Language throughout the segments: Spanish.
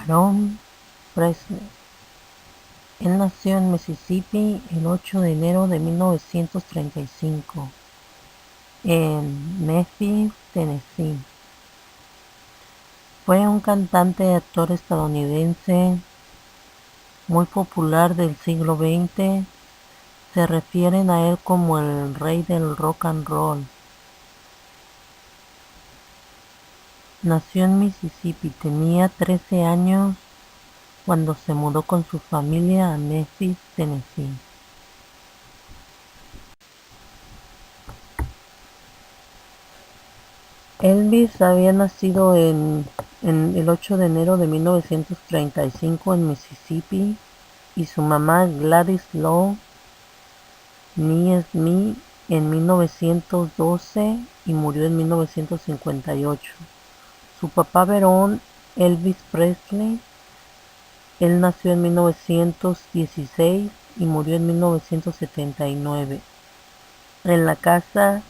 Aaron Presley. Él nació en Mississippi el 8 de enero de 1935 en Memphis, Tennessee. Fue un cantante y actor estadounidense muy popular del siglo XX. Se refieren a él como el rey del rock and roll. Nació en Mississippi, tenía 13 años cuando se mudó con su familia a Memphis, Tennessee. Elvis había nacido en el 8 de enero de 1935 en Mississippi y su mamá Gladys Law Smith en 1912 y murió en 1958. Su papá Verón Elvis Presley, él nació en 1916 y murió en 1979. En la casa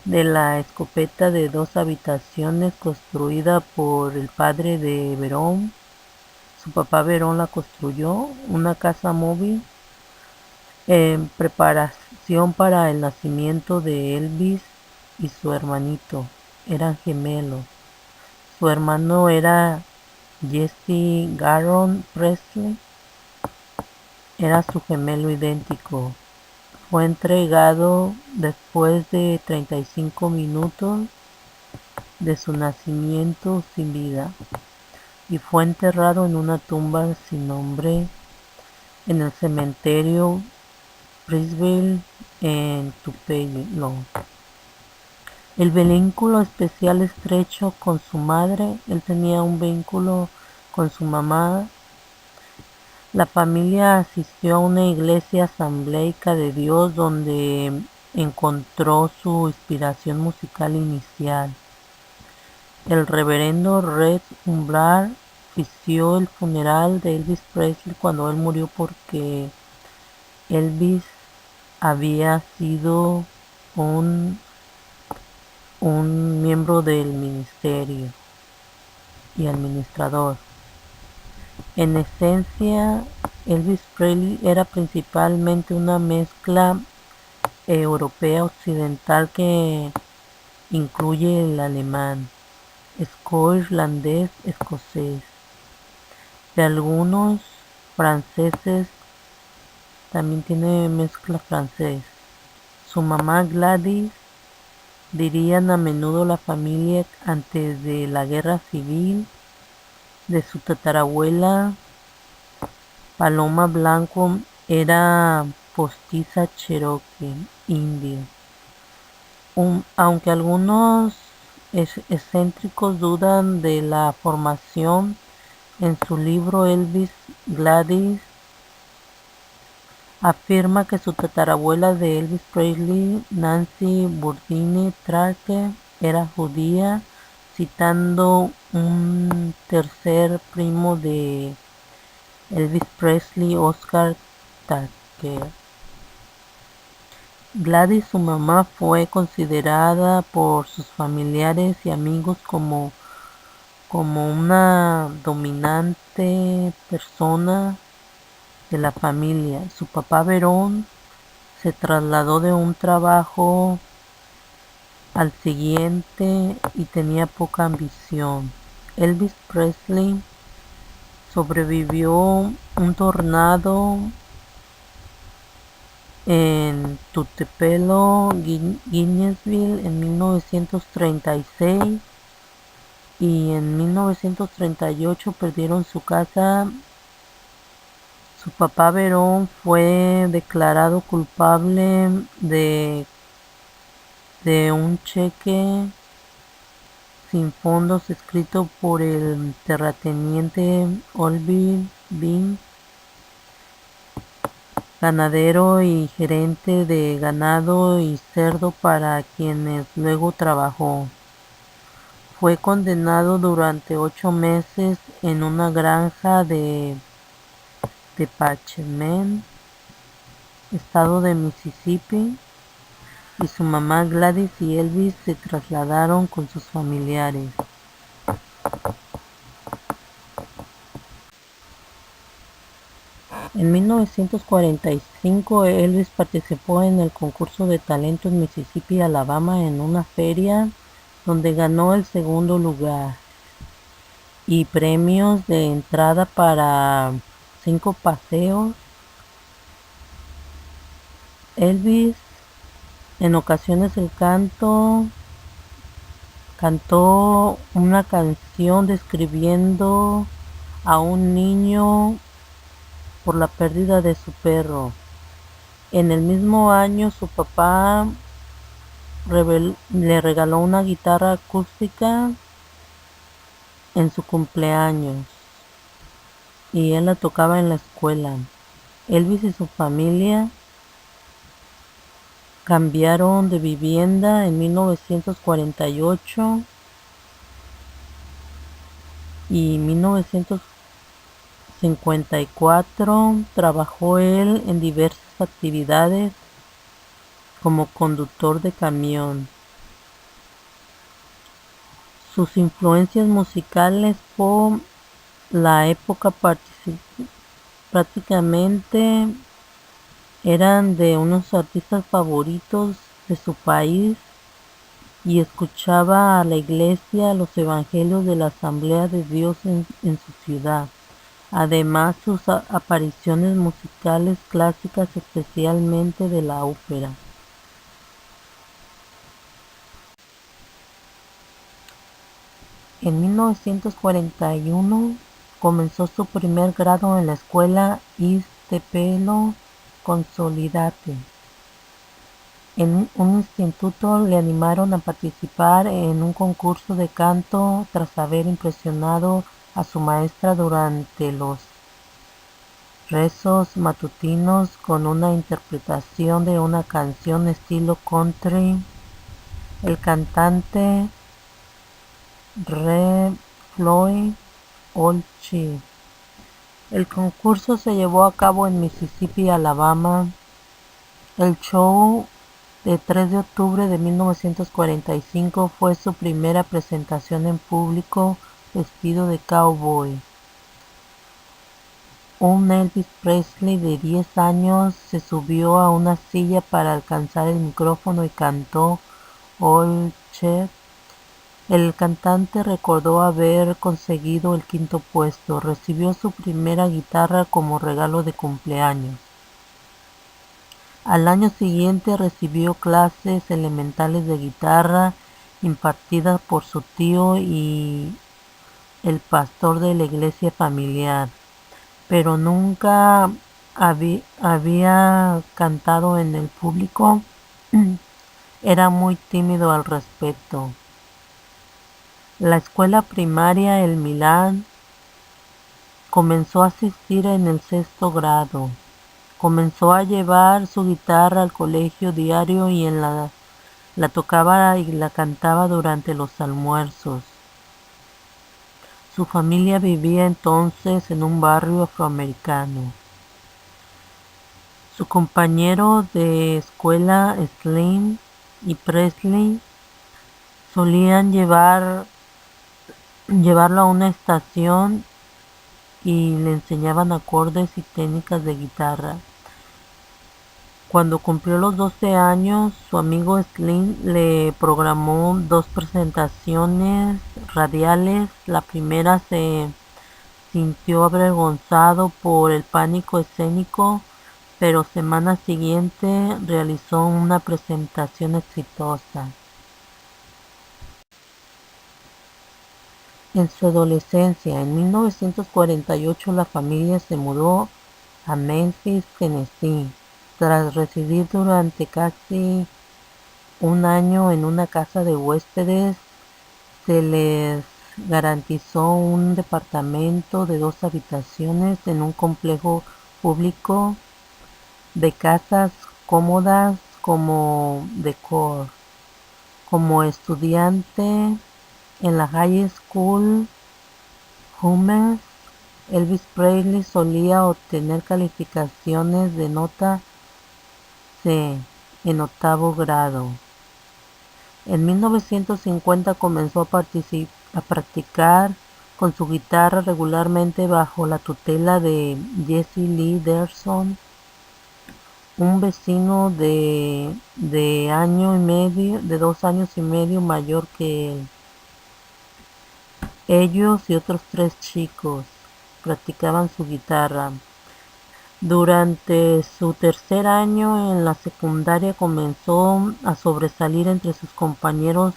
de la escopeta de 2 habitaciones construida por el padre de Verón, su papá Verón la construyó, una casa móvil en preparación para el nacimiento de Elvis y su hermanito. Eran gemelos. Su hermano era Jesse Garon Presley, era su gemelo idéntico. Fue entregado después de 35 minutos de su nacimiento sin vida y fue enterrado en una tumba sin nombre en el cementerio Brisbane en Tupelo. El vínculo especial estrecho con su madre, él tenía un vínculo con su mamá. La familia asistió a una iglesia asamblea de Dios donde encontró su inspiración musical inicial. El reverendo Red Umbrar ofició el funeral de Elvis Presley cuando él murió porque Elvis había sido un miembro del ministerio y administrador. En esencia, Elvis Presley era principalmente una mezcla europea occidental que incluye el alemán, esco-irlandés, escocés, de algunos franceses, también tiene mezcla francés. Su mamá Gladys, dirían a menudo la familia antes de la guerra civil, de su tatarabuela Paloma Blanco era postiza cherokee indio. Aunque algunos excéntricos dudan de la formación, en su libro Elvis, Gladys afirma que su tatarabuela de Elvis Presley, Nancy Burdine Tracker, era judía, citando un tercer primo de Elvis Presley, Oscar Tucker. Gladys, su mamá, fue considerada por sus familiares y amigos como una dominante persona de la familia. Su papá Verón se trasladó de un trabajo al siguiente y tenía poca ambición. Elvis Presley sobrevivió un tornado en Tupelo, Gainesville en 1936 y en 1938 perdieron su casa. Su papá Verón fue declarado culpable de un cheque sin fondos escrito por el terrateniente Orville Bean, ganadero y gerente de ganado y cerdo para quienes luego trabajó. Fue condenado durante 8 meses en una granja de Parchment, estado de Mississippi, y su mamá Gladys y Elvis se trasladaron con sus familiares. En 1945, Elvis participó en el concurso de talento en Mississippi, Alabama, en una feria donde ganó el segundo lugar y premios de entrada para 5 paseos. Elvis en ocasiones cantó una canción describiendo a un niño por la pérdida de su perro. En el mismo año su papá le regaló una guitarra acústica en su cumpleaños y él la tocaba en la escuela. Elvis y su familia cambiaron de vivienda en 1948 y 1954 trabajó él en diversas actividades como conductor de camión. Sus influencias musicales por la época prácticamente eran de unos artistas favoritos de su país y escuchaba a la iglesia los evangelios de la Asamblea de Dios en su ciudad. Además, sus apariciones musicales clásicas, especialmente de la ópera. En 1941 comenzó su primer grado en la escuela East Tupelo Consolidated. En un instituto le animaron a participar en un concurso de canto tras haber impresionado a su maestra durante los rezos matutinos con una interpretación de una canción estilo country. El cantante Re Floyd Olchi. El concurso se llevó a cabo en Mississippi, Alabama. El show de 3 de octubre de 1945 fue su primera presentación en público vestido de cowboy. Un Elvis Presley de 10 años se subió a una silla para alcanzar el micrófono y cantó All Check. El cantante recordó haber conseguido el 5º puesto. Recibió su primera guitarra como regalo de cumpleaños. Al año siguiente recibió clases elementales de guitarra impartidas por su tío y el pastor de la iglesia familiar, pero nunca había cantado en el público. Era muy tímido al respecto. La escuela primaria El Milán comenzó a asistir en el 6º grado. Comenzó a llevar su guitarra al colegio diario y la tocaba y la cantaba durante los almuerzos. Su familia vivía entonces en un barrio afroamericano. Su compañero de escuela Slim y Presley solían llevarlo a una estación y le enseñaban acordes y técnicas de guitarra. Cuando cumplió los 12 años, su amigo Slim le programó 2 presentaciones radiales. La primera se sintió avergonzado por el pánico escénico, pero semana siguiente realizó una presentación exitosa. En su adolescencia, en 1948, la familia se mudó a Memphis, Tennessee. Tras residir durante casi un año en una casa de huéspedes, se les garantizó un departamento de 2 habitaciones en un complejo público de casas cómodas como decor. Como estudiante en la High School Hummels, Elvis Presley solía obtener calificaciones de nota C en 8º grado. En 1950 comenzó a practicar con su guitarra regularmente bajo la tutela de Jesse Lee Derson, un vecino de 2 años y medio mayor que él. Ellos y otros 3 chicos practicaban su guitarra. Durante su tercer año en la secundaria comenzó a sobresalir entre sus compañeros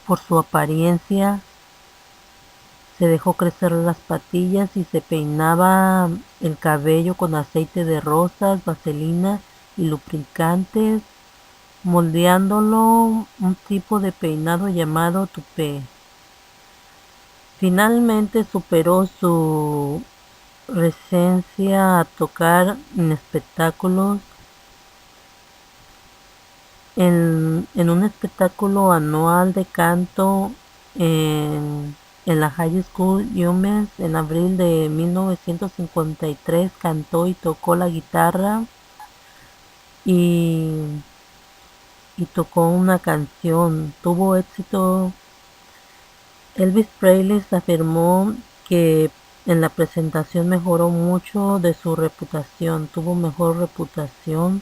por su apariencia. Se dejó crecer las patillas y se peinaba el cabello con aceite de rosas, vaselina y lubricantes, moldeándolo un tipo de peinado llamado tupé. Finalmente superó su resistencia a tocar en espectáculos. En un espectáculo anual de canto en la High School Humans en abril de 1953 cantó y tocó la guitarra y, y tocó una canción. Tuvo éxito. Elvis Presley afirmó que en la presentación mejoró mucho de su reputación. Tuvo mejor reputación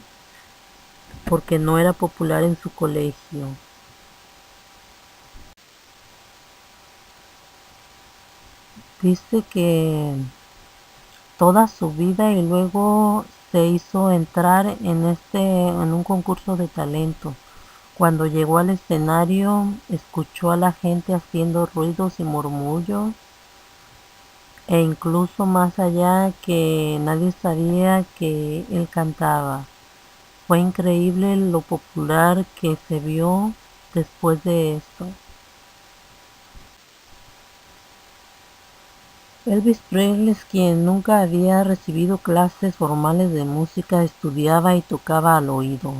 porque no era popular en su colegio. Dice que toda su vida y luego se hizo entrar en un concurso de talento. Cuando llegó al escenario, escuchó a la gente haciendo ruidos y murmullos e incluso más allá que nadie sabía que él cantaba. Fue increíble lo popular que se vio después de esto. Elvis Presley, quien nunca había recibido clases formales de música, estudiaba y tocaba al oído.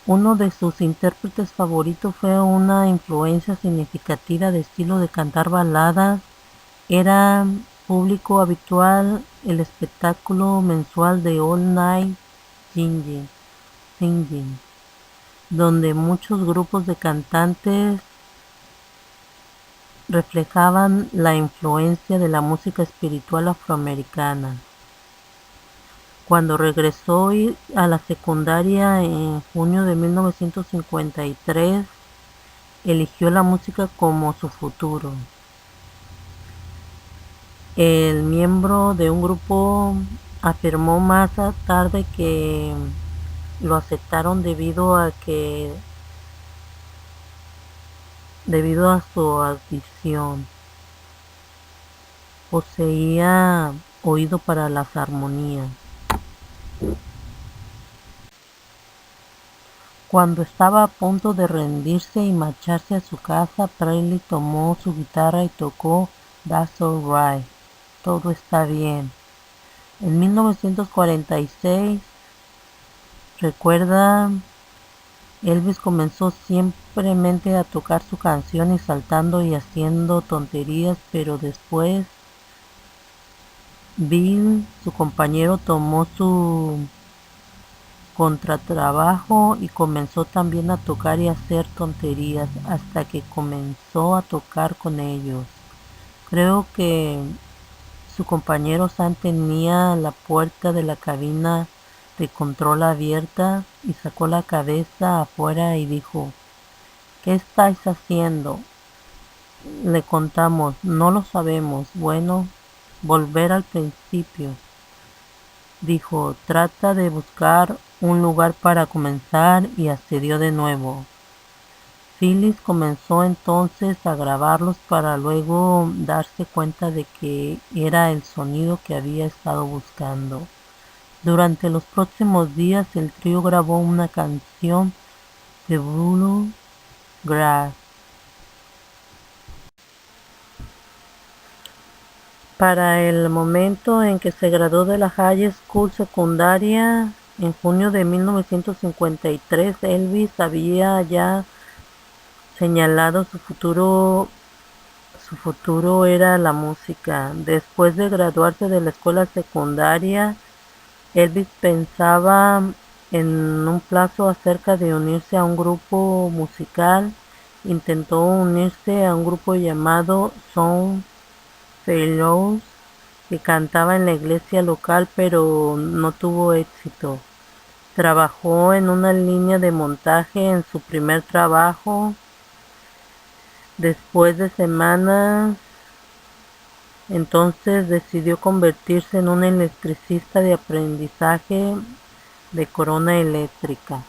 Uno de sus intérpretes favoritos fue una influencia significativa de estilo de cantar baladas. Era público habitual el espectáculo mensual de All Night Singing, donde muchos grupos de cantantes reflejaban la influencia de la música espiritual afroamericana. Cuando regresó a la secundaria en junio de 1953, eligió la música como su futuro. El miembro de un grupo afirmó más tarde que lo aceptaron debido a su audición. Poseía oído para las armonías. Cuando estaba a punto de rendirse y marcharse a su casa, Presley tomó su guitarra y tocó That's Alright, todo está bien. En 1946, recuerda, Elvis comenzó simplemente a tocar su canción y saltando y haciendo tonterías, pero después Bill, su compañero, tomó su contratrabajo y comenzó también a tocar y hacer tonterías hasta que comenzó a tocar con ellos. Creo que su compañero Sam tenía la puerta de la cabina de control abierta y sacó la cabeza afuera y dijo: ¿qué estáis haciendo? Le contamos: no lo sabemos. Bueno, volver al principio. Dijo: trata de buscar un lugar para comenzar, y accedió de nuevo. Phyllis comenzó entonces a grabarlos para luego darse cuenta de que era el sonido que había estado buscando. Durante los próximos días el trío grabó una canción de Bluegrass. Para el momento en que se graduó de la High School secundaria, en junio de 1953, Elvis había ya señalado su futuro era la música. Después de graduarse de la escuela secundaria, Elvis pensaba en un plazo acerca de unirse a un grupo musical intentó unirse a un grupo llamado Sound Fellows que cantaba en la iglesia local, pero no tuvo éxito. Trabajó en una línea de montaje en su primer trabajo. Después de semanas, entonces decidió convertirse en un electricista de aprendizaje de corona eléctrica.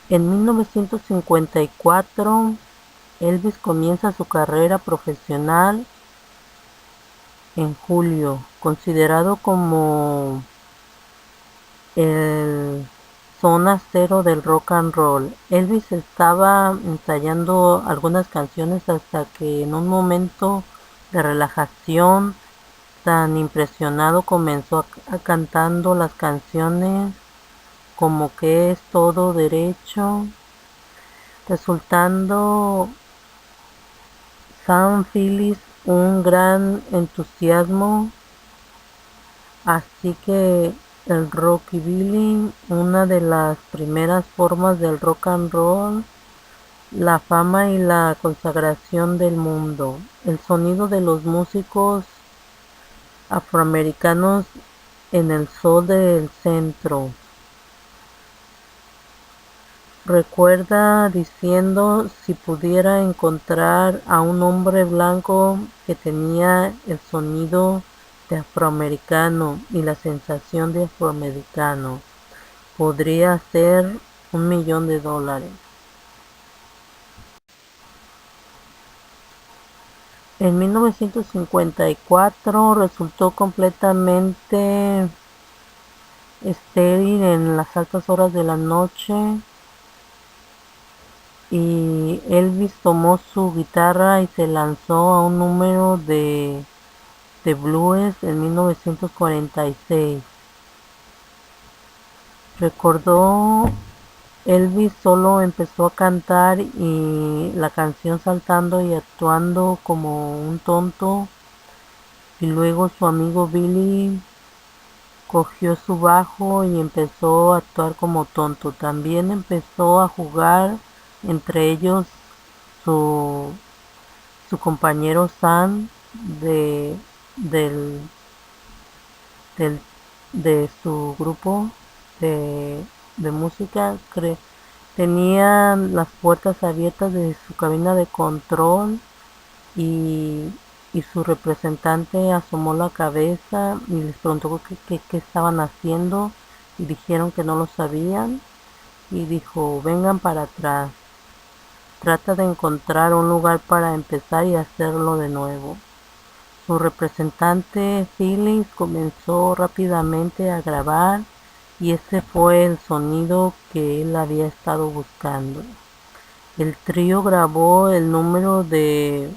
En 1954, Elvis comienza su carrera profesional en julio, considerado como el zona cero del rock and roll. Elvis estaba ensayando algunas canciones hasta que en un momento de relajación tan impresionado comenzó a cantando las canciones como que es todo derecho, resultando Sam Phillips un gran entusiasmo, así que el rockabilly, una de las primeras formas del rock and roll, la fama y la consagración del mundo, el sonido de los músicos afroamericanos en el sol del centro. Recuerda diciendo si pudiera encontrar a un hombre blanco que tenía el sonido de afroamericano y la sensación de afroamericano, podría ser $1,000,000. En 1954 resultó completamente estéril en las altas horas de la noche y Elvis tomó su guitarra y se lanzó a un número de blues en 1946. Recordó Elvis solo empezó a cantar y la canción saltando y actuando como un tonto, y luego su amigo Billy cogió su bajo y empezó a actuar como tonto. También empezó a jugar entre ellos su, su compañero Sam de, del, del, de su grupo de música. Tenían las puertas abiertas de su cabina de control y, y su representante asomó la cabeza y les preguntó qué estaban haciendo y dijeron que no lo sabían y dijo vengan para atrás, trata de encontrar un lugar para empezar y hacerlo de nuevo. Su representante Phillips comenzó rápidamente a grabar y ese fue el sonido que él había estado buscando. El trío grabó el número de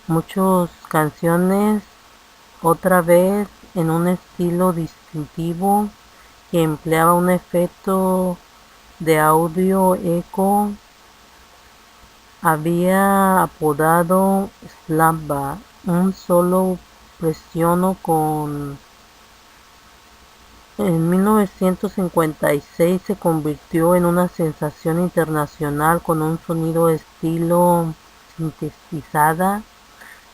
muchas canciones otra vez en un estilo distintivo que empleaba un efecto de audio eco. Había apodado Slapback. Un solo presiono con En 1956 se convirtió en una sensación internacional con un sonido estilo sintetizada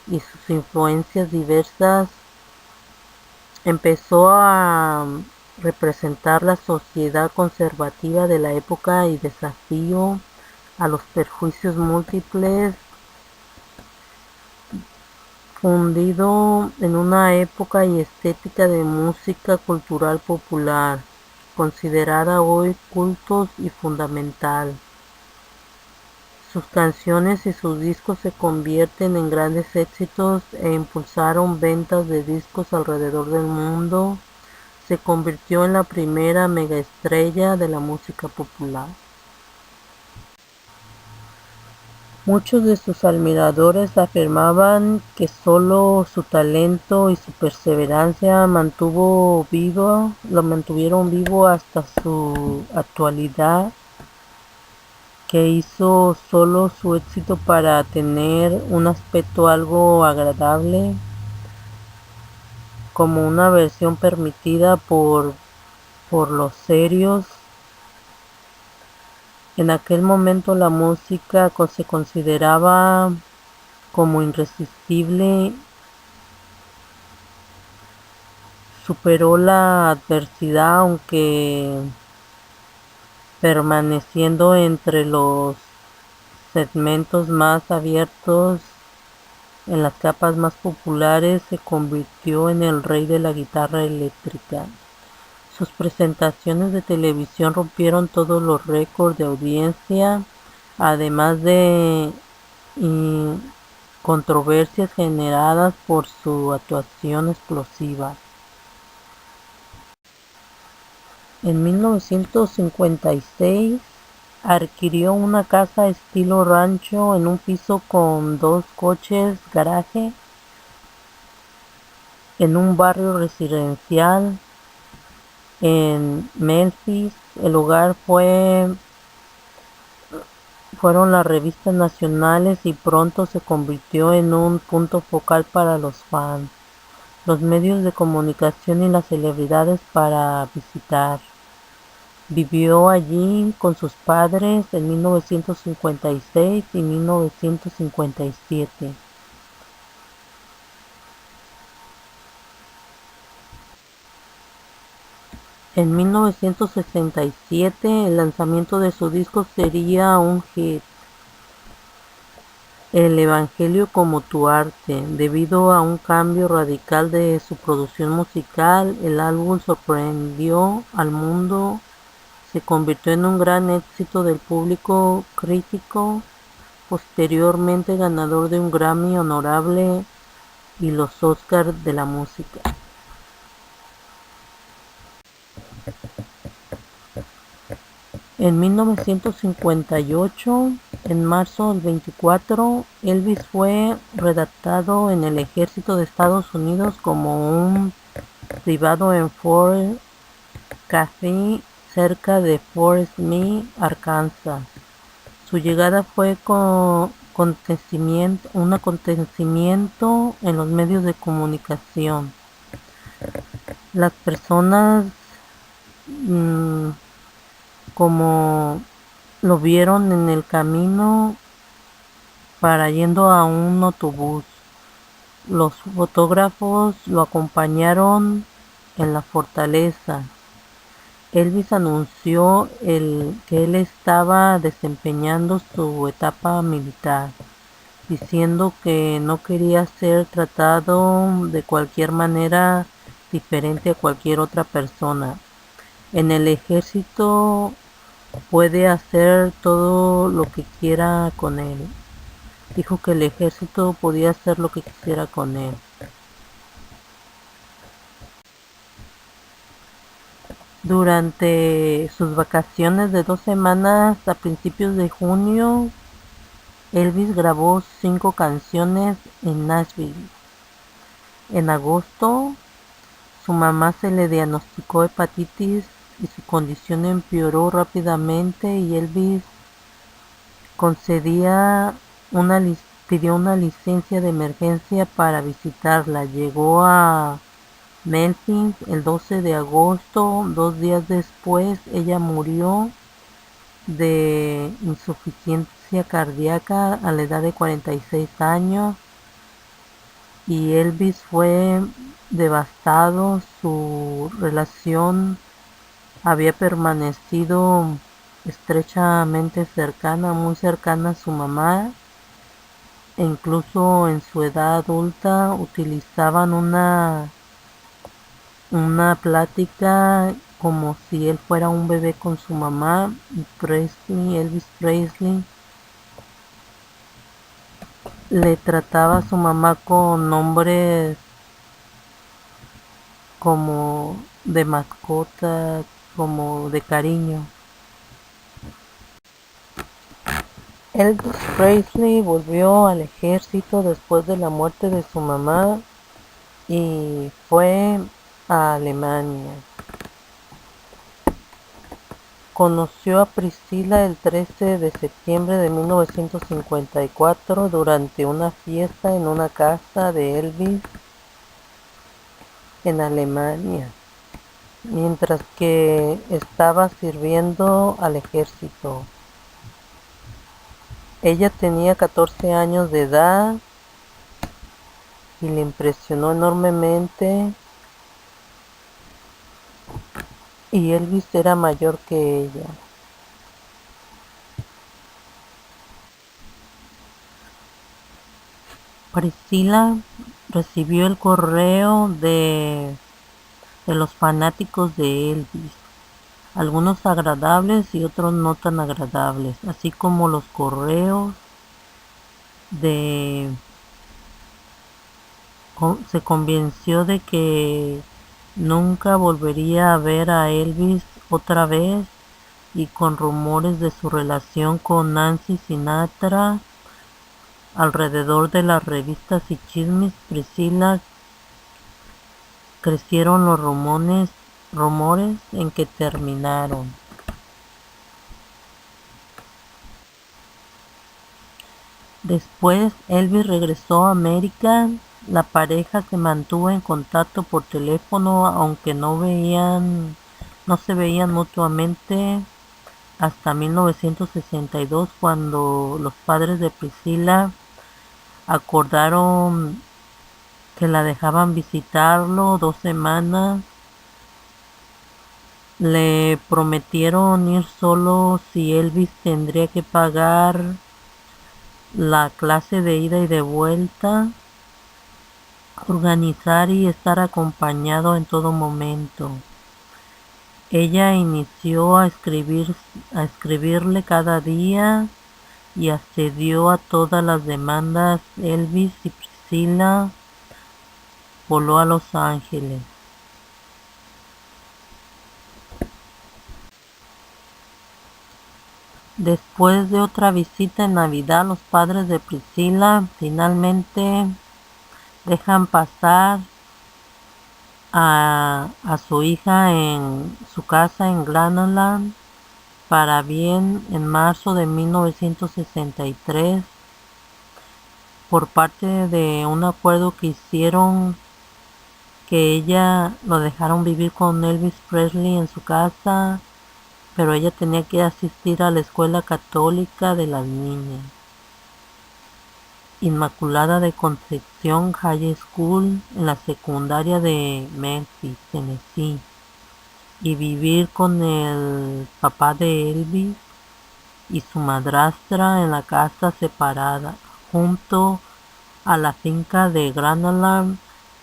y sus influencias diversas. Empezó a representar la sociedad conservativa de la época y desafío a los prejuicios múltiples, fundido en una época y estética de música cultural popular, considerada hoy cultos y fundamental. Sus canciones y sus discos se convierten en grandes éxitos e impulsaron ventas de discos alrededor del mundo. Se convirtió en la primera megaestrella de la música popular. Muchos de sus admiradores afirmaban que solo su talento y su perseverancia lo mantuvieron vivo hasta su actualidad, que hizo solo su éxito para tener un aspecto algo agradable, como una versión permitida por los serios En aquel momento la música se consideraba como irresistible, superó la adversidad aunque permaneciendo entre los segmentos más abiertos. En las capas más populares se convirtió en el rey de la guitarra eléctrica. Sus presentaciones de televisión rompieron todos los récords de audiencia, además de controversias generadas por su actuación explosiva. En 1956 adquirió una casa estilo rancho en un piso con 2 coches garaje en un barrio residencial en Memphis. El lugar fueron las revistas nacionales y pronto se convirtió en un punto focal para los fans, los medios de comunicación y las celebridades para visitar. Vivió allí con sus padres en 1956 y 1957. En 1967 el lanzamiento de su disco sería un hit, El Evangelio como tu arte. Debido a un cambio radical de su producción musical, el álbum sorprendió al mundo, se convirtió en un gran éxito del público crítico, posteriormente ganador de un Grammy honorable y los Oscars de la música. En 1958, en marzo del 24, Elvis fue redactado en el ejército de Estados Unidos como un privado en Fort Caffey, cerca de Fort Smith, Arkansas. Su llegada fue un acontecimiento en los medios de comunicación. Las personas como lo vieron en el camino para yendo a un autobús. Los fotógrafos lo acompañaron en la fortaleza. Elvis anunció que él estaba desempeñando su etapa militar, diciendo que no quería ser tratado de cualquier manera diferente a cualquier otra persona. En el ejército puede hacer todo lo que quiera con él. Dijo que el ejército podía hacer lo que quisiera con él. Durante sus vacaciones de 2 semanas a principios de junio, Elvis grabó 5 canciones en Nashville. En agosto, su mamá se le diagnosticó hepatitis y su condición empeoró rápidamente y Elvis pidió una licencia de emergencia para visitarla. Llegó a Memphis el 12 de agosto. 2 días después ella murió de insuficiencia cardíaca a la edad de 46 años y Elvis fue devastado. Su relación había permanecido estrechamente cercana, muy cercana a su mamá, e incluso en su edad adulta utilizaban una plática como si él fuera un bebé con su mamá. Elvis Presley, le trataba a su mamá con nombres como de mascota, como de cariño. Elvis Presley volvió al ejército después de la muerte de su mamá y fue a Alemania. Conoció a Priscilla el 13 de septiembre de 1954 durante una fiesta en una casa de Elvis en Alemania, mientras que estaba sirviendo al ejército. Ella tenía 14 años de edad y le impresionó enormemente, y Elvis era mayor que ella. Priscilla recibió el correo de los fanáticos de Elvis, algunos agradables y otros no tan agradables, así como los correos de... Se convenció de que nunca volvería a ver a Elvis otra vez, y con rumores de su relación con Nancy Sinatra alrededor de las revistas y chismes, Priscilla, crecieron los rumores en que terminaron. Después Elvis regresó a América. La pareja se mantuvo en contacto por teléfono, aunque no se veían mutuamente hasta 1962, cuando los padres de Priscilla acordaron que la dejaban visitarlo 2 semanas. Le prometieron ir solo si Elvis tendría que pagar la clase de ida y de vuelta, organizar y estar acompañado en todo momento. Ella inició a escribirle cada día y accedió a todas las demandas. Elvis y Priscilla voló a Los Ángeles. Después de otra visita en Navidad, los padres de Priscilla finalmente dejan pasar a su hija en su casa en Granada para bien en marzo de 1963, por parte de un acuerdo que hicieron, que ella lo dejaron vivir con Elvis Presley en su casa, pero ella tenía que asistir a la escuela católica de las niñas, Inmaculada de Concepción High School, en la secundaria de Memphis, Tennessee, y vivir con el papá de Elvis y su madrastra en la casa separada, junto a la finca de Granada,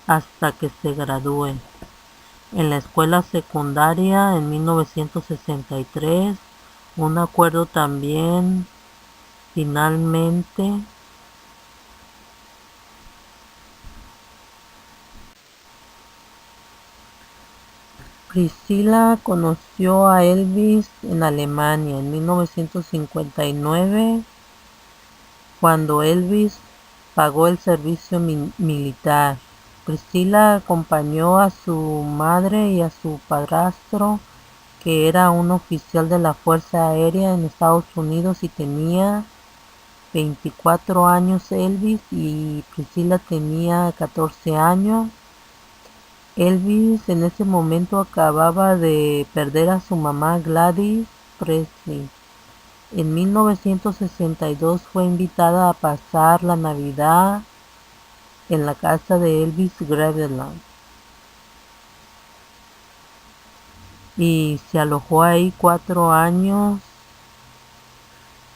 hasta que se gradúe. En la escuela secundaria en 1963, un acuerdo también finalmente Priscilla conoció a Elvis en Alemania en 1959, cuando Elvis pagó el servicio militar. Priscilla acompañó a su madre y a su padrastro, que era un oficial de la Fuerza Aérea en Estados Unidos, y tenía 24 años Elvis y Priscilla tenía 14 años. Elvis en ese momento acababa de perder a su mamá Gladys Presley. En 1962 fue invitada a pasar la Navidad en la casa de Elvis Graveland y se alojó ahí 4 años.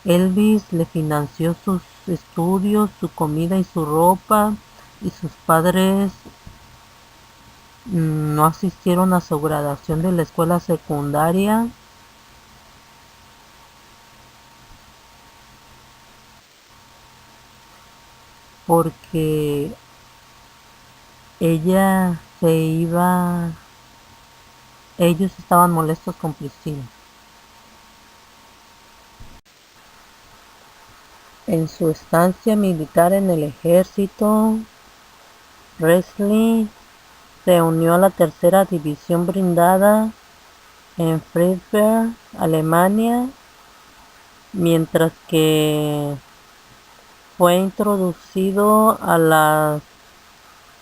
Elvis le financió sus estudios, su comida y su ropa, y sus padres no asistieron a su graduación de la escuela secundaria. Porque ella se iba, ellos estaban molestos con Priscilla. En su estancia militar en el ejército, Presley se unió a la tercera división blindada en Freiberg, Alemania, mientras que fue introducido a las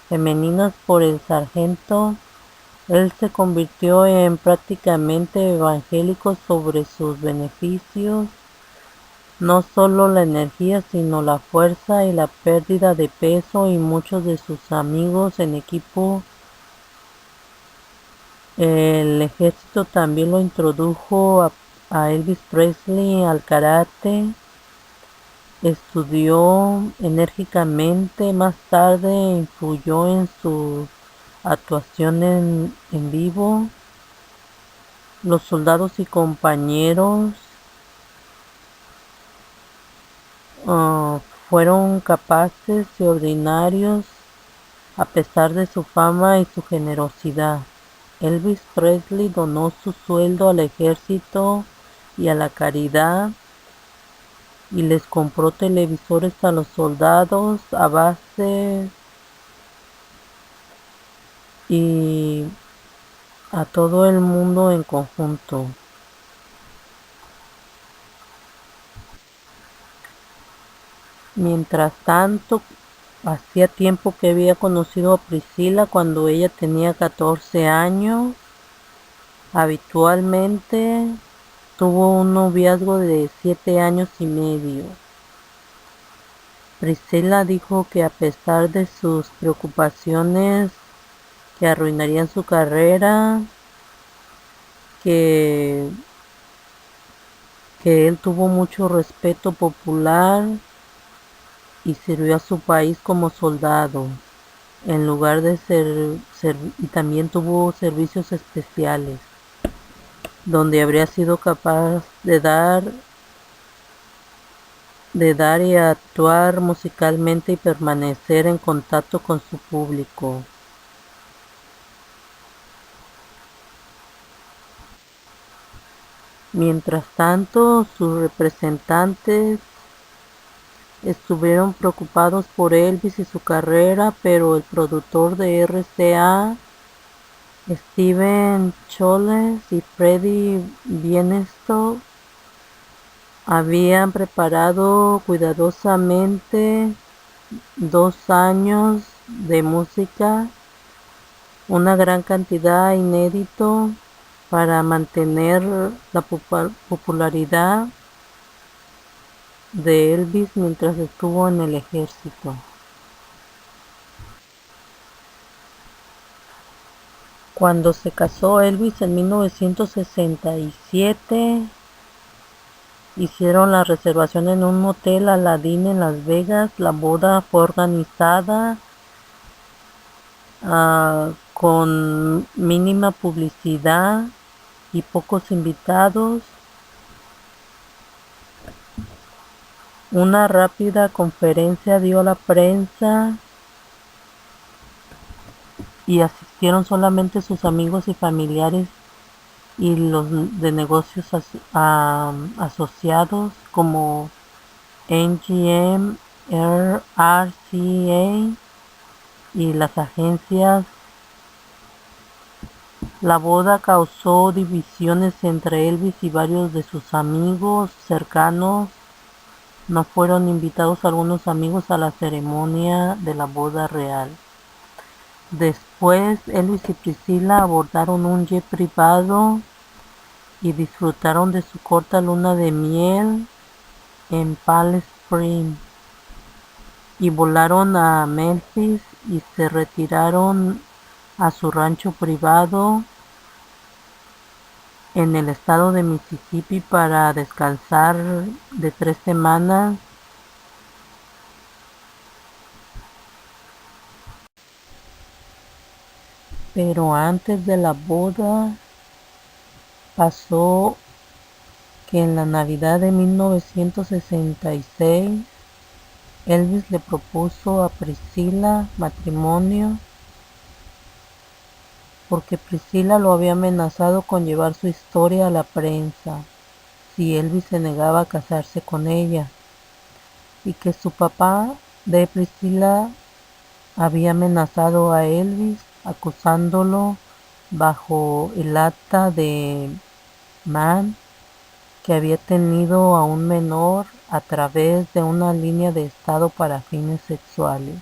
femeninas por el sargento. Él se convirtió en prácticamente evangélico sobre sus beneficios No solo la energía, sino la fuerza y la pérdida de peso, y muchos de sus amigos en equipo. El ejército también lo introdujo a Elvis Presley al karate. Estudió enérgicamente, más tarde influyó en su actuación en vivo. Los soldados y compañeros uh, fueron capaces y ordinarios a pesar de su fama y su generosidad. Elvis Presley donó su sueldo al ejército y a la caridad, y les compró televisores a los soldados, a base y a todo el mundo en conjunto. Mientras tanto, hacía tiempo que había conocido a Priscila cuando ella tenía 14 años. Habitualmente tuvo un noviazgo de 7 años y medio. Priscila dijo que a pesar de sus preocupaciones que arruinarían su carrera, que, que él tuvo mucho respeto popular y sirvió a su país como soldado, en lugar de y también tuvo servicios especiales, donde habría sido capaz de dar y actuar musicalmente y permanecer en contacto con su público. Mientras tanto, sus representantes estuvieron preocupados por Elvis y su carrera, pero el productor de RCA, Steven Choles, y Freddie Bienstock habían preparado cuidadosamente 2 años de música, una gran cantidad inédito, para mantener la popularidad de Elvis mientras estuvo en el ejército. Cuando se casó Elvis en 1967, hicieron la reservación en un motel Aladdin en Las Vegas. La boda fue organizada con mínima publicidad y pocos invitados. Una rápida conferencia dio a la prensa y asistieron solamente sus amigos y familiares y los de negocios asociados como MGM, RCA y las agencias. La boda causó divisiones entre Elvis y varios de sus amigos cercanos. No fueron invitados algunos amigos a la ceremonia de la boda real. Después, Elvis y Priscilla abordaron un jet privado y disfrutaron de su corta luna de miel en Palm Springs, y volaron a Memphis y se retiraron a su rancho privado en el estado de Mississippi para descansar de 3 semanas. Pero antes de la boda pasó que en la Navidad de 1966 Elvis le propuso a Priscilla matrimonio, porque Priscilla lo había amenazado con llevar su historia a la prensa si Elvis se negaba a casarse con ella, y que su papá de Priscilla había amenazado a Elvis acusándolo bajo el acta de Mann que había tenido a un menor a través de una línea de estado para fines sexuales.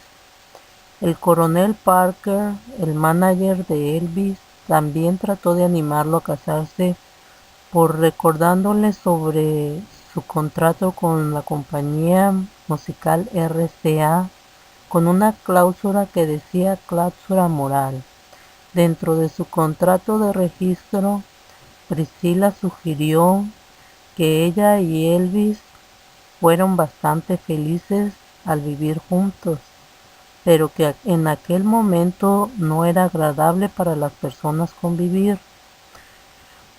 El coronel Parker, el manager de Elvis, también trató de animarlo a casarse, recordándole sobre su contrato con la compañía musical RCA con una cláusula que decía cláusula moral. Dentro de su contrato de registro, Priscilla sugirió que ella y Elvis fueron bastante felices al vivir juntos, pero que en aquel momento no era agradable para las personas convivir.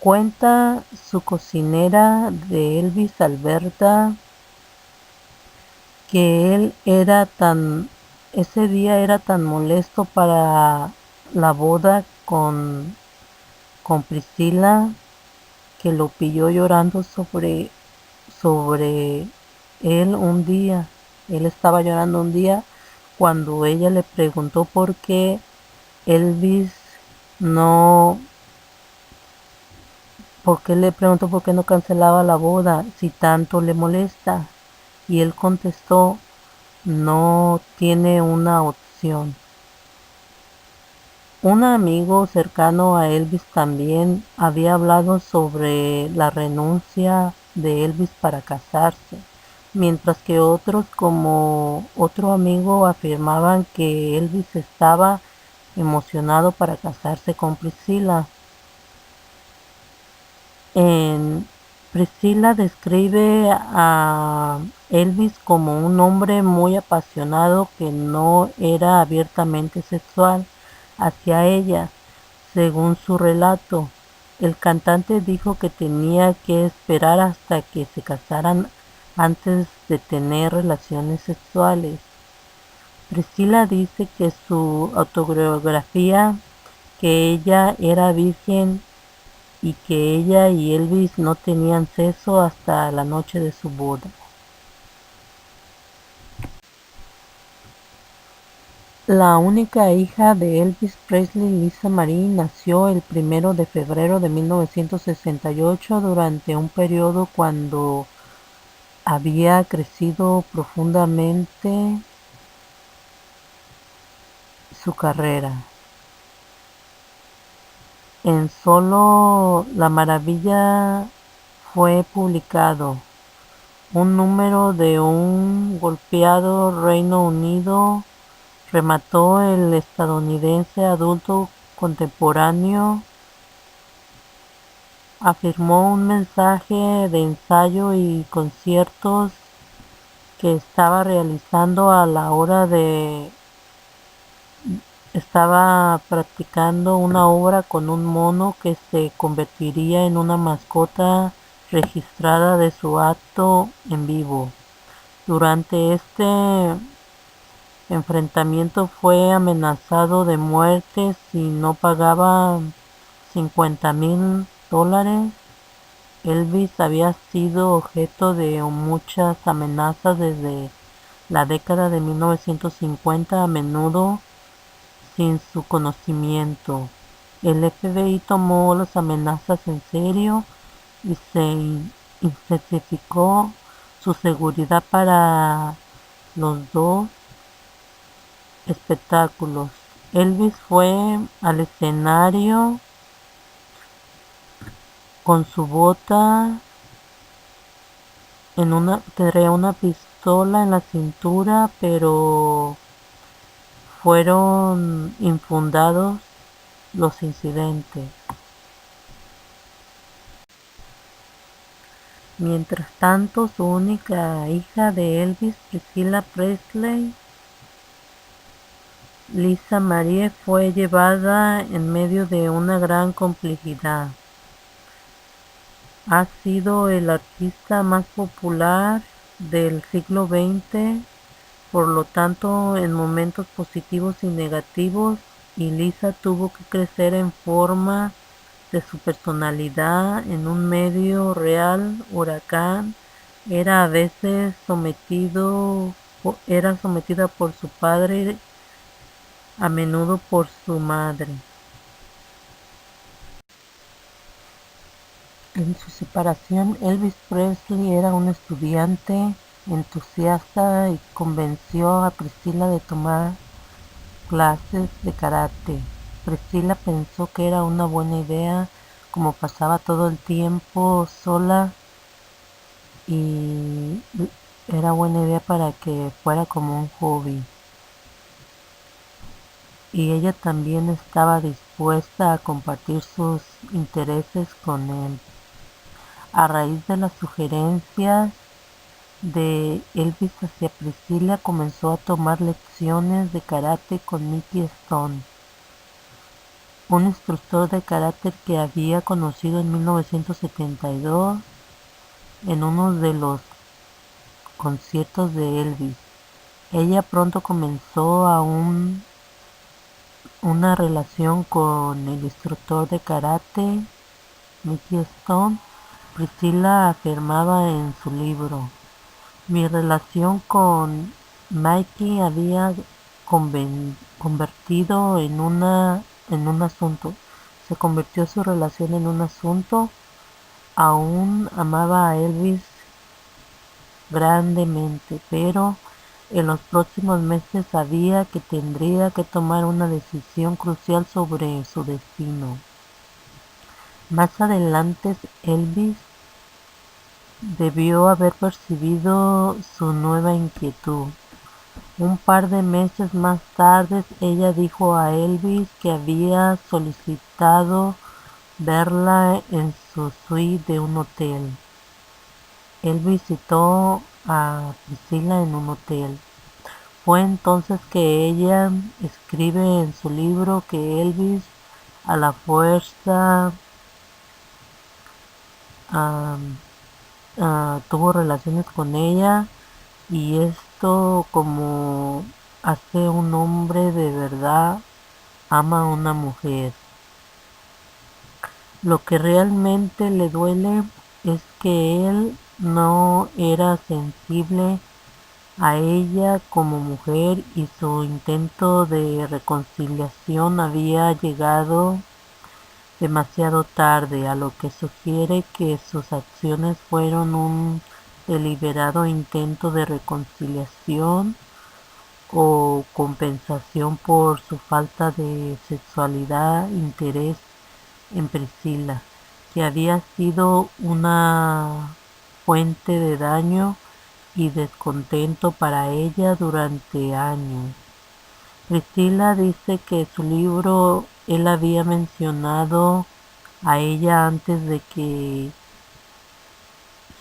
Cuenta su cocinera de Elvis, Alberta, que ese día era tan molesto para la boda con Priscilla que lo pilló llorando sobre él un día. Él estaba llorando un día cuando ella le preguntó por qué Elvis no, le preguntó por qué no cancelaba la boda si tanto le molesta. Y él contestó, no tiene una opción. Un amigo cercano a Elvis también había hablado sobre la renuncia de Elvis para casarse, mientras que otros, como otro amigo, afirmaban que Elvis estaba emocionado para casarse con Priscilla. Priscilla describe a Elvis como un hombre muy apasionado que no era abiertamente sexual hacia ella. Según su relato, el cantante dijo que tenía que esperar hasta que se casaran antes de tener relaciones sexuales. Priscilla dice que su autobiografía, que ella era virgen y que ella y Elvis no tenían sexo hasta la noche de su boda. La única hija de Elvis Presley, Lisa Marie, nació el 1 de febrero de 1968 durante un periodo cuando había crecido profundamente su carrera. En Solo la Maravilla fue publicado un número de un golpeado Reino Unido remató el estadounidense adulto contemporáneo, afirmó un mensaje de ensayo y conciertos que estaba realizando a la hora de estaba practicando una obra con un mono que se convertiría en una mascota registrada de su acto en vivo. Durante este enfrentamiento fue amenazado de muerte si no pagaba $50,000. Elvis había sido objeto de muchas amenazas desde la década de 1950, a menudo sin su conocimiento. El FBI tomó las amenazas en serio y se intensificó su seguridad para los dos espectáculos. Elvis fue al escenario con su bota traía una pistola en la cintura, pero fueron infundados los incidentes. Mientras tanto, su única hija de Elvis, Priscilla Presley, Lisa Marie, fue llevada en medio de una gran complejidad. Ha sido el artista más popular del siglo XX, por lo tanto en momentos positivos y negativos, y Lisa tuvo que crecer en forma de su personalidad en un medio real huracán. Era a veces era sometida por su padre, a menudo por su madre. En su separación, Elvis Presley era un estudiante entusiasta y convenció a Priscilla de tomar clases de karate. Priscilla pensó que era una buena idea, como pasaba todo el tiempo sola. y era buena idea para que fuera como un hobby. Y ella también estaba dispuesta a compartir sus intereses con él. A raíz de las sugerencias de Elvis hacia Priscilla, comenzó a tomar lecciones de karate con Mickey Stone, un instructor de karate que había conocido en 1972 en uno de los conciertos de Elvis. Ella pronto comenzó una relación con el instructor de karate, Mickey Stone. Priscilla afirmaba en su libro: mi relación con Mikey había convertido en un asunto. Se convirtió su relación en un asunto. Aún amaba a Elvis grandemente, pero en los próximos meses sabía que tendría que tomar una decisión crucial sobre su destino. Más adelante, Elvis debió haber percibido su nueva inquietud. Un par de meses más tarde, ella dijo a Elvis que había solicitado verla en su suite de un hotel. Él visitó a Priscilla en un hotel. Fue entonces que ella escribe en su libro que Elvis a la fuerza ah, tuvo relaciones con ella, y esto, como hace un hombre de verdad ama a una mujer. Lo que realmente le duele es que él no era sensible a ella como mujer, y su intento de reconciliación había llegado demasiado tarde, a lo que sugiere que sus acciones fueron un deliberado intento de reconciliación o compensación por su falta de sexualidad interés en Priscilla, que había sido una fuente de daño y descontento para ella durante años. Priscilla dice que en su libro él había mencionado a ella antes de que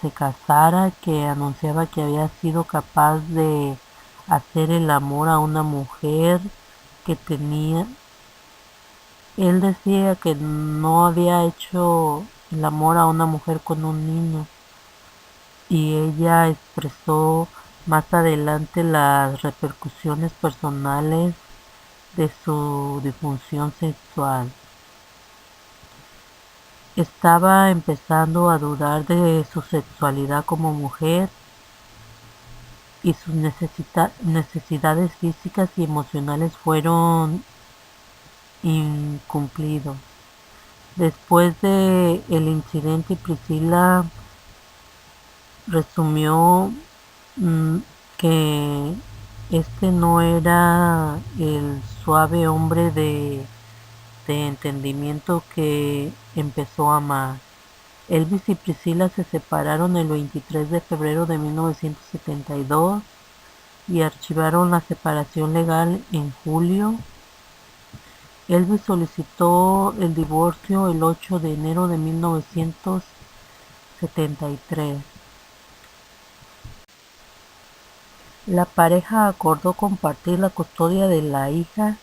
se casara, que anunciaba que había sido capaz de hacer el amor a una mujer que tenía. Él decía que no había hecho el amor a una mujer con un niño, y ella expresó más adelante las repercusiones personales de su disfunción sexual. Estaba empezando a dudar de su sexualidad como mujer, y sus necesidades físicas y emocionales fueron incumplidos. Después de el incidente, Priscilla resumió que este no era el suave hombre de entendimiento que empezó a amar. Elvis y Priscilla se separaron el 23 de febrero de 1972 y archivaron la separación legal en julio. Elvis solicitó el divorcio el 8 de enero de 1973. La pareja acordó compartir la custodia de la hija,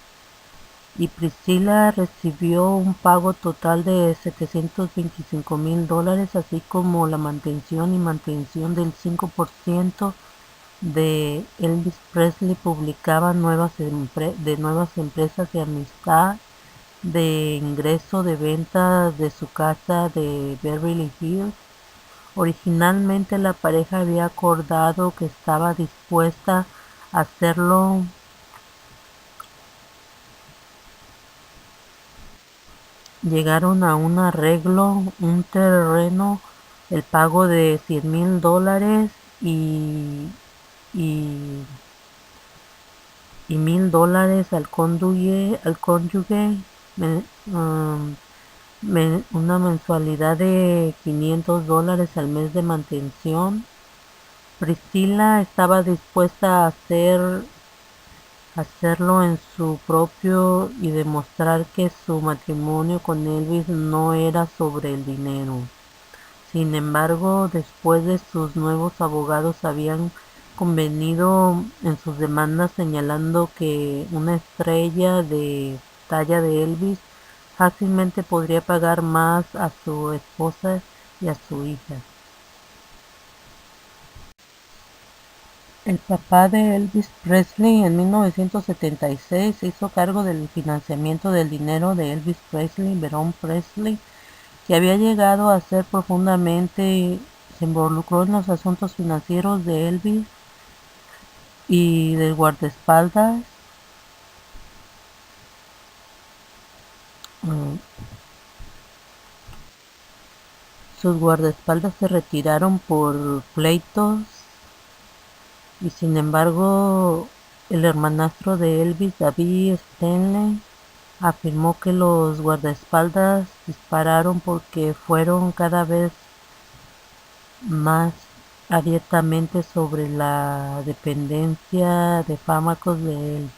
y Priscilla recibió un pago total de $725,000, así como la mantención y mantención del 5% de Elvis Presley. Publicaba de nuevas empresas de amistad, de ingreso de venta de su casa de Beverly Hills. Originalmente la pareja había acordado que estaba dispuesta a hacerlo. Llegaron a un arreglo: un terreno, el pago de $100,000 y $1,000 al cónyuge, una mensualidad de $500 al mes de mantención. Priscilla estaba dispuesta a hacerlo en su propio y demostrar que su matrimonio con Elvis no era sobre el dinero. Sin embargo, después de sus nuevos abogados habían convenido en sus demandas señalando que una estrella de talla de Elvis fácilmente podría pagar más a su esposa y a su hija. El papá de Elvis Presley en 1976 se hizo cargo del financiamiento del dinero de Elvis Presley, Vernon Presley, que había llegado a ser profundamente, se involucró en los asuntos financieros de Elvis y del guardaespaldas. Sus guardaespaldas se retiraron por pleitos y sin embargo el hermanastro de Elvis, David Stanley, afirmó que los guardaespaldas dispararon porque fueron cada vez más abiertamente sobre la dependencia de fármacos de él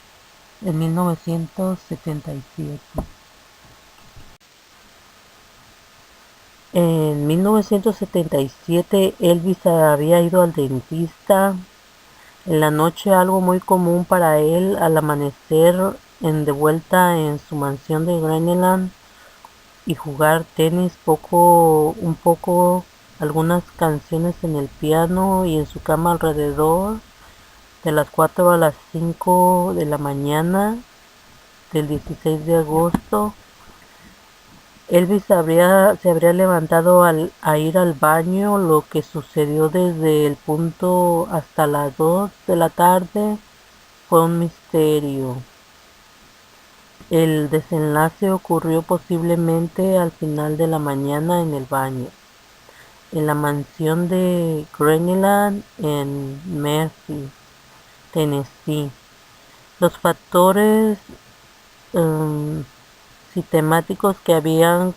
en 1977. En 1977 Elvis había ido al dentista. En la noche, algo muy común para él, al amanecer de vuelta en su mansión de Graneland y jugar tenis un poco, algunas canciones en el piano y en su cama alrededor de las 4 a las 5 de la mañana del 16 de agosto. Elvis se habría levantado a ir al baño. Lo que sucedió desde el punto hasta las 2 de la tarde fue un misterio. El desenlace ocurrió posiblemente al final de la mañana en el baño, en la mansión de Graneland en Memphis, Tennessee. Los factores sistemáticos que habían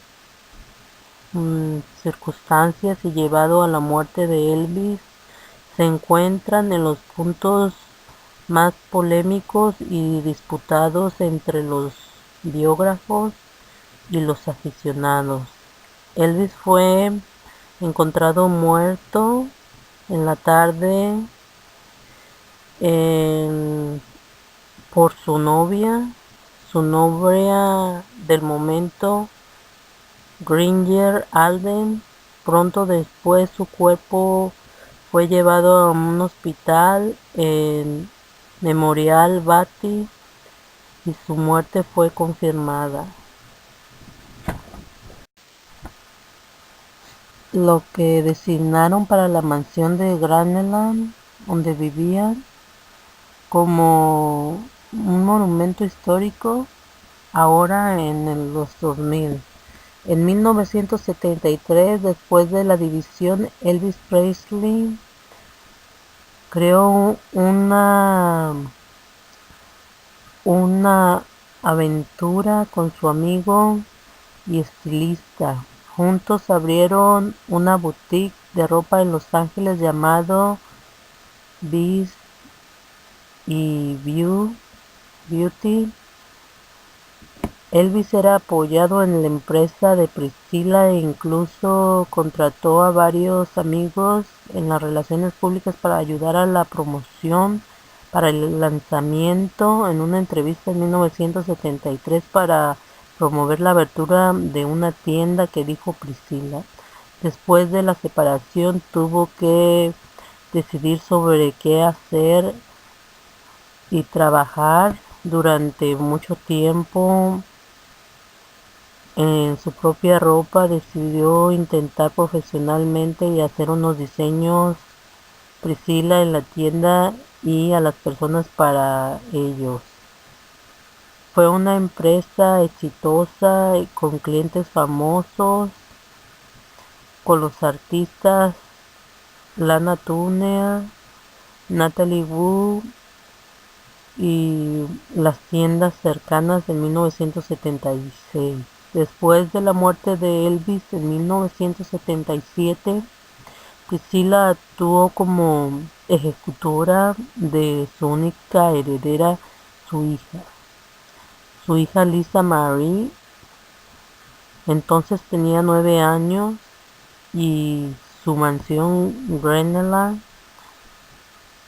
circunstancias y llevado a la muerte de Elvis se encuentran en los puntos más polémicos y disputados entre los biógrafos y los aficionados. Elvis fue encontrado muerto en la tarde por su novia del momento, Ginger Alden. Pronto después su cuerpo fue llevado a un hospital en Memorial Baptist y su muerte fue confirmada. Lo que designaron para la mansión de Graneland, donde vivían, como un monumento histórico, ahora en los 2000. En 1973, después de la división, Elvis Presley creó una aventura con su amigo y estilista. Juntos abrieron una boutique de ropa en Los Ángeles llamado Beast y Beauty. Elvis era apoyado en la empresa de Priscilla e incluso contrató a varios amigos en las relaciones públicas para ayudar a la promoción para el lanzamiento. En una entrevista en 1973 para promover la apertura de una tienda, que dijo Priscilla: después de la separación tuvo que decidir sobre qué hacer y trabajar durante mucho tiempo en su propia ropa. Decidió intentar profesionalmente y hacer unos diseños Priscilla en la tienda y a las personas para ellos. Fue una empresa exitosa con clientes famosos, con los artistas Lana Turner, Natalie Wood y las tiendas cercanas en 1976. Después de la muerte de Elvis en 1977, Priscilla actuó como ejecutora de su única heredera, su hija. Su hija Lisa Marie entonces tenía 9 años y su mansión Greneland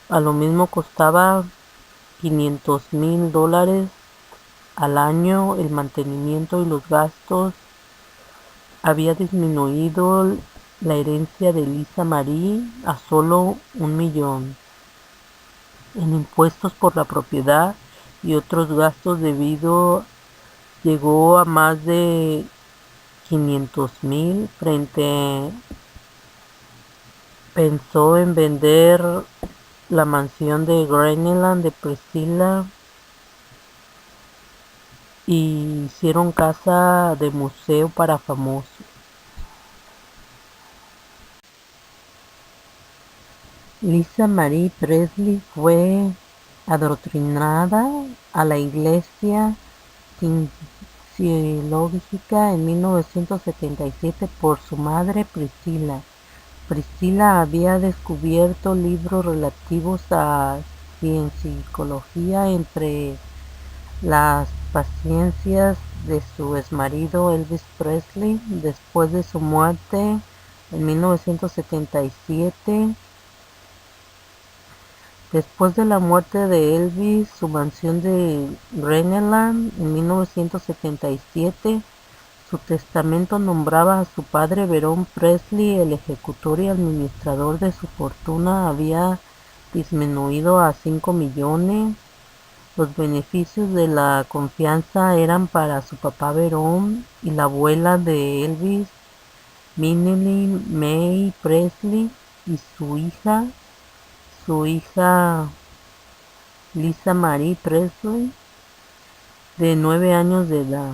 a lo mismo costaba $500,000 al año. El mantenimiento y los gastos había disminuido la herencia de Lisa Marie a solo $1 millón en impuestos por la propiedad y otros gastos debido llegó a más de 500,000. Pensó en vender la mansión de Greneland de Priscilla y hicieron casa de museo para famosos. Lisa Marie Presley fue adoctrinada a la iglesia cienciológica en 1977 por su madre Priscilla. Priscilla había descubierto libros relativos a cienciología entre las paciencias de su exmarido Elvis Presley. Después de su muerte en 1977, después de la muerte de Elvis, su mansión de Greneland en 1977, su testamento nombraba a su padre Verón Presley el ejecutor y administrador de su fortuna. Había disminuido a 5 millones. Los beneficios de la confianza eran para su papá Verón y la abuela de Elvis, Minnie Mae Presley, y su hija Lisa Marie Presley, de 9 años de edad.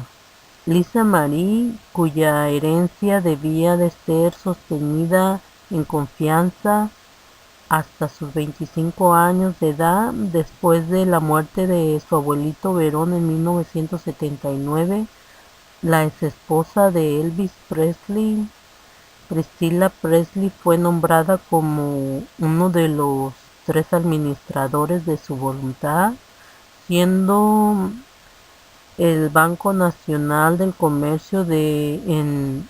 Lisa Marie, cuya herencia debía de ser sostenida en confianza hasta sus 25 años de edad, después de la muerte de su abuelito Verón en 1979, la exesposa de Elvis Presley, Priscilla Presley, fue nombrada como uno de los 3 administradores de su voluntad, siendo el Banco Nacional del Comercio en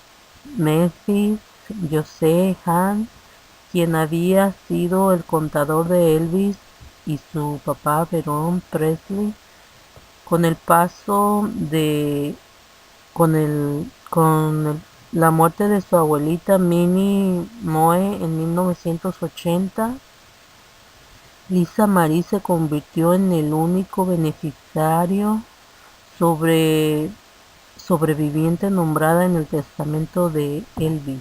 Memphis, Joseph Hahn, quien había sido el contador de Elvis y su papá Verón Presley. Con el paso de la muerte de su abuelita Minnie Moe en 1980, Lisa Marie se convirtió en el único beneficiario sobreviviente nombrada en el testamento de Elvis.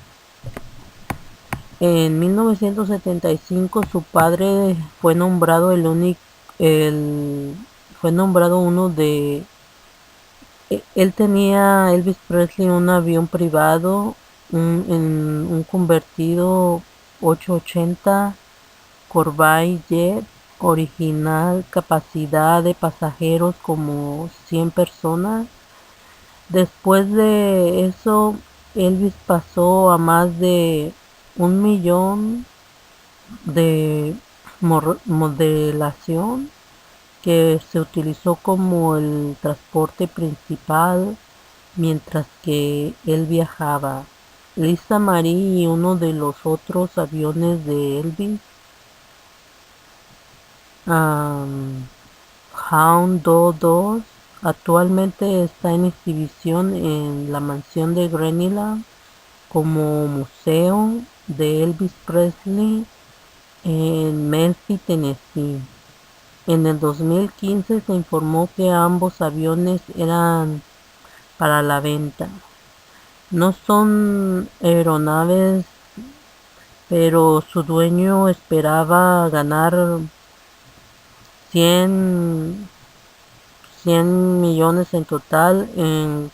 En 1975 su padre fue nombrado él tenía, Elvis Presley, un avión privado, un convertido 880 Corvair Jet original, capacidad de pasajeros como 100 personas. Después de eso, Elvis pasó a más de 1 millón de modelación que se utilizó como el transporte principal mientras que él viajaba. Lisa Marie y uno de los otros aviones de Elvis, Hound 2, actualmente está en exhibición en la mansión de Greneland como museo de Elvis Presley en Memphis, Tennessee. En el 2015 se informó que ambos aviones eran para la venta. No son aeronaves, pero su dueño esperaba ganar 100 millones en total. En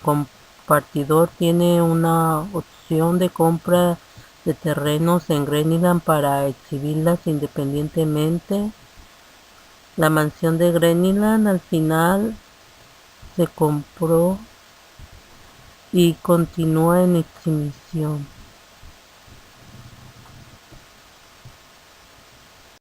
compartidor tiene una opción de compra de terrenos en Greneland para exhibirlas independientemente. La mansión de Greneland al final se compró y continúa en exhibición.